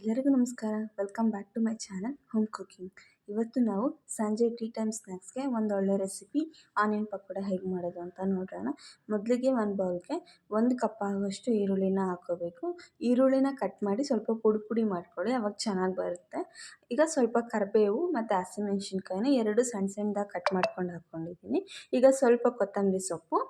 ಎಲ್ಲರಿಗೂ ನಮಸ್ಕಾರ. Welcome back to my channel home cooking. ಇವತ್ತು ನಾವು ಸಂಜೆ ಟೀ ಟೈಮ್ ಸ್ನ್ಯಾಕ್ಸ್ಗೆ ಒಂದು ಒಳ್ಳೆ ರೆಸಿಪಿ ಆನಿಯನ್ ಪಕೋಡ ಹೇಗೆ ಮಾಡೋದು ಅಂತ ನೋಡೋಣ. ಮೊದಲಿಗೆ ಒಂದು ಬೌಲ್ಗೆ 1 ಕಪ್ ಆಗುವಷ್ಟು ಈರುಳ್ಳಿನ ಹಾಕ್ಕೋಬೇಕು. ಈರುಳ್ಳಿನ ಕಟ್ ಮಾಡಿ ಸ್ವಲ್ಪ ಪುಡಿ ಪುಡಿ ಮಾಡ್ಕೊಳ್ಳಿ, ಅವಾಗ ಚೆನ್ನಾಗಿ ಬರುತ್ತೆ. ಈಗ ಸ್ವಲ್ಪ ಕರಿಬೇವು ಮತ್ತು ಹಸಿಮೆಣ್ಸಿನ್ಕಾಯಿನ 2 ಸಣ್ಣ ಸಣ್ಣದಾಗಿ ಕಟ್ ಮಾಡ್ಕೊಂಡು ಹಾಕ್ಕೊಂಡಿದ್ದೀನಿ. ಈಗ ಸ್ವಲ್ಪ ಕೊತ್ತಂಬರಿ ಸೊಪ್ಪು,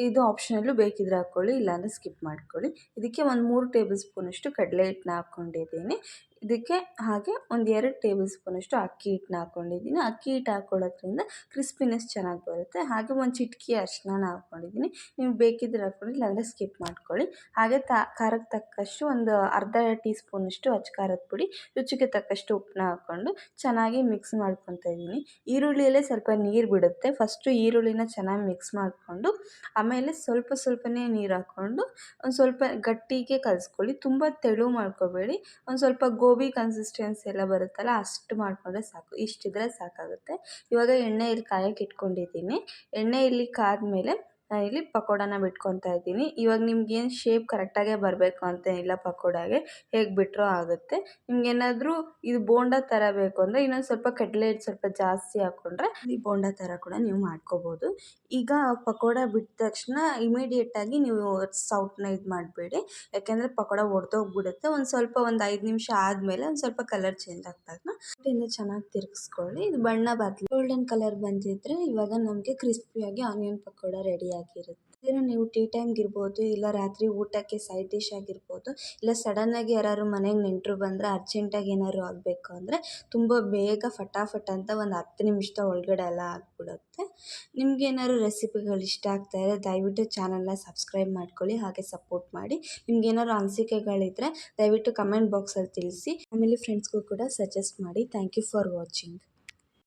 ಇದು ಆಪ್ಷನಲ್ಲು, ಬೇಕಿದ್ರೆ ಹಾಕ್ಕೊಳ್ಳಿ, ಇಲ್ಲಾಂದರೆ ಸ್ಕಿಪ್ ಮಾಡ್ಕೊಳ್ಳಿ. ಇದಕ್ಕೆ ಒಂದು 3 ಟೇಬಲ್ ಸ್ಪೂನಷ್ಟು ಕಡಲೆ ಹಿಟ್ಟನ್ನ ಹಾಕ್ಕೊಂಡಿದ್ದೀನಿ. ಇದಕ್ಕೆ ಹಾಗೆ ಒಂದು 2 ಟೇಬಲ್ ಸ್ಪೂನಷ್ಟು ಅಕ್ಕಿ ಹಿಟ್ಟನ್ನ ಹಾಕ್ಕೊಂಡಿದ್ದೀನಿ. ಅಕ್ಕಿ ಹಿಟ್ಟು ಹಾಕ್ಕೊಳ್ಳೋದ್ರಿಂದ ಕ್ರಿಸ್ಪಿನೆಸ್ ಚೆನ್ನಾಗಿ ಬರುತ್ತೆ. ಹಾಗೆ ಒಂದು ಚಿಟಿಕೆ ಅರಿಶಿನ ಹಾಕ್ಕೊಂಡಿದ್ದೀನಿ. ನೀವು ಬೇಕಿದ್ರೆ ಹಾಕ್ಕೊಳ್ಳಿ, ಇಲ್ಲಾಂದರೆ ಸ್ಕಿಪ್ ಮಾಡ್ಕೊಳ್ಳಿ. ಹಾಗೆ ಖಾರಕ್ಕೆ ತಕ್ಕಷ್ಟು ಒಂದು ಅರ್ಧ ಟೀ ಸ್ಪೂನಷ್ಟು ಅಚ್ಚ ಖಾರದ ಪುಡಿ, ರುಚಿಗೆ ತಕ್ಕಷ್ಟು ಉಪ್ಪನ್ನ ಹಾಕ್ಕೊಂಡು ಚೆನ್ನಾಗಿ ಮಿಕ್ಸ್ ಮಾಡ್ಕೊತಾ ಇದ್ದೀನಿ. ಈರುಳ್ಳಿಯಲ್ಲೇ ಸ್ವಲ್ಪ ನೀರು ಬಿಡುತ್ತೆ. ಫಸ್ಟು ಈರುಳ್ಳಿನ ಚೆನ್ನಾಗಿ ಮಿಕ್ಸ್ ಮಾಡಿಕೊಂಡು ಆಮೇಲೆ ಸ್ವಲ್ಪನೇ ನೀರು ಹಾಕ್ಕೊಂಡು ಒಂದು ಸ್ವಲ್ಪ ಗಟ್ಟಿಗೆ ಕಲಿಸ್ಕೊಳ್ಳಿ. ತುಂಬ ತೆಳು ಮಾಡ್ಕೋಬೇಡಿ. ಒಂದು ಸ್ವಲ್ಪ ಗೋಬಿ ಕನ್ಸಿಸ್ಟೆನ್ಸಿ ಎಲ್ಲ ಬರುತ್ತಲ್ಲ, ಅಷ್ಟು ಮಾಡಿಕೊಂಡ್ರೆ ಸಾಕು. ಇಷ್ಟಿದ್ರೆ ಸಾಕಾಗುತ್ತೆ. ಇವಾಗ ಎಣ್ಣೆ ಇಲ್ಲಿ ಕಾಯಕ್ಕೆ ಇಟ್ಕೊಂಡಿದ್ದೀನಿ. ಎಣ್ಣೆ ಇಲ್ಲಿ ಕಾದ್ಮೇಲೆ ನಾನಿಲ್ಲಿ ಪಕೋಡನ ಬಿಟ್ಕೊತಾ ಇದ್ದೀನಿ. ಇವಾಗ ನಿಮ್ಗೇನು ಶೇಪ್ ಕರೆಕ್ಟಾಗೇ ಬರಬೇಕು ಅಂತೇನಿಲ್ಲ, ಪಕೋಡಾಗೆ ಹೇಗೆ ಬಿಟ್ಟರೂ ಆಗುತ್ತೆ. ನಿಮ್ಗೇನಾದರೂ ಇದು ಬೋಂಡ ಥರ ಬೇಕು ಅಂದರೆ ಇನ್ನೊಂದು ಸ್ವಲ್ಪ ಕಡಲೆ ಹಿಟ್ಟು ಸ್ವಲ್ಪ ಜಾಸ್ತಿ ಹಾಕ್ಕೊಂಡ್ರೆ ಈ ಬೋಂಡ ಥರ ಕೂಡ ನೀವು ಮಾಡ್ಕೋಬೋದು. ಈಗ ಪಕೋಡ ಬಿಟ್ಟ ತಕ್ಷಣ ಇಮಿಡಿಯೇಟಾಗಿ ನೀವು ಸೌಟನ್ನ ಇದು ಮಾಡಬೇಡಿ, ಯಾಕೆಂದರೆ ಪಕೋಡ ಒಡೆದೋಗ್ಬಿಡುತ್ತೆ. ಒಂದು 5 ನಿಮಿಷ ಆದಮೇಲೆ ಒಂದು ಸ್ವಲ್ಪ ಕಲರ್ ಚೇಂಜ್ ಆಗ್ತಾಯಿದ್ನ ಇಂದ ಚೆನ್ನಾಗಿ ತಿರುಗಿಸ್ಕೊಳ್ಳಿ. ಇದು ಬಣ್ಣ ಬದಲು ಗೋಲ್ಡನ್ ಕಲರ್ ಬಂದಿದ್ದರೆ ಇವಾಗ ನಮಗೆ ಕ್ರಿಸ್ಪಿಯಾಗಿ ಆನಿಯನ್ ಪಕೋಡ ರೆಡಿಯಾಗಿರುತ್ತೆ. ಇದನ್ನು ನೀವು ಟೀ ಟೈಮ್ಗೆ ಇರ್ಬೋದು, ಇಲ್ಲ ರಾತ್ರಿ ಊಟಕ್ಕೆ ಸೈಡ್ ಡಿಶ್ ಆಗಿರ್ಬೋದು, ಇಲ್ಲ ಸಡನ್ನಾಗಿ ಯಾರು ಮನೆಗೆ ನೆಂಟರು ಬಂದರೆ ಅರ್ಜೆಂಟಾಗಿ ಏನಾದ್ರು ಆಗಬೇಕು ಅಂದರೆ ತುಂಬ ಬೇಗ ಫಟಾಫಟ್ ಅಂತ ಒಂದು 10 ನಿಮಿಷದ ಒಳಗಡೆ ಎಲ್ಲ ಆಗಿಬಿಡುತ್ತೆ. ನಿಮ್ಗೇನಾದ್ರು ರೆಸಿಪಿಗಳು ಇಷ್ಟ ಆಗ್ತಾಯಿದ್ರೆ ದಯವಿಟ್ಟು ಚಾನಲ್ನ ಸಬ್ಸ್ಕ್ರೈಬ್ ಮಾಡ್ಕೊಳ್ಳಿ, ಹಾಗೆ ಸಪೋರ್ಟ್ ಮಾಡಿ. ನಿಮ್ಗೇನಾದ್ರು ಅನಿಸಿಕೆಗಳಿದ್ದರೆ ದಯವಿಟ್ಟು ಕಮೆಂಟ್ ಬಾಕ್ಸಲ್ಲಿ ತಿಳಿಸಿ. ಆಮೇಲೆ ಫ್ರೆಂಡ್ಸ್ಗೂ ಕೂಡ ಸಜೆಸ್ಟ್ ಮಾಡಿ. Thank you for watching.